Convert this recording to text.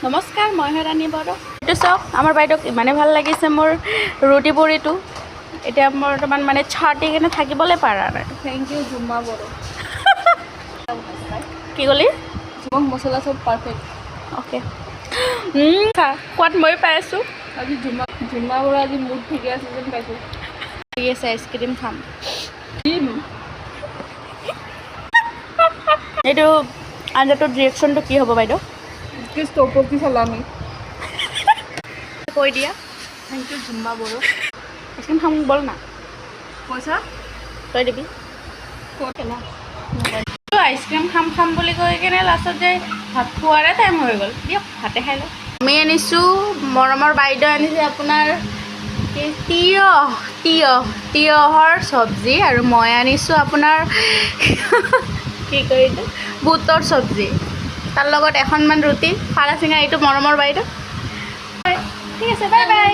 নমস্কাৰ, মই ৰাণী বড়ো। এইটো চাওক, আমাৰ বাইদেউক ইমানে ভাল লাগিছে মোৰ ৰুটি পুৰিটো। এতিয়া বৰ্তমান মানে ছাটি কিনে থাকিবলৈ পাৰা নাই। থেংক ইউ জুম্মা বড়ো। কি ক'লি? জুমক মছলা চব পাৰফেক্ট। অ'কে, সোৱাদ মই পাই আছোঁ। আজি জুম্মা বড়ো আজি মুড ঠিকে আছে যেন পাইছোঁ। ঠিক আছে, আইচক্ৰীম খাম। এইটো আঞ্জাটোৰ ৰিয়েকশ্যনটো কি হ'ব বাইদেউ? টপকি চালামি। কৈ দিয়া। থেংক ইউ জুম্মা বড়ো। আইচক্ৰীম খাম বল না, পইচা তই দিবি। ক'ত না আইচক্ৰীম খাম বুলি কৈ কিনে লাষ্টত যে ভাত খোৱাৰে টাইম হৈ গ'ল। দিয়ক ভাতে খাই লওঁ। আমি আনিছোঁ, মৰমৰ বাইদেউ আনিছে আপোনাৰ তিয়হৰ চব্জি, আৰু মই আনিছোঁ আপোনাৰ কি কয় এইটো বুটৰ চব্জি। তাৰ লগত এখনমান ৰুটি, ফাৰা চিঙা। এইটো মৰমৰ বাইদেউ। ঠিক আছে, বাই বাই।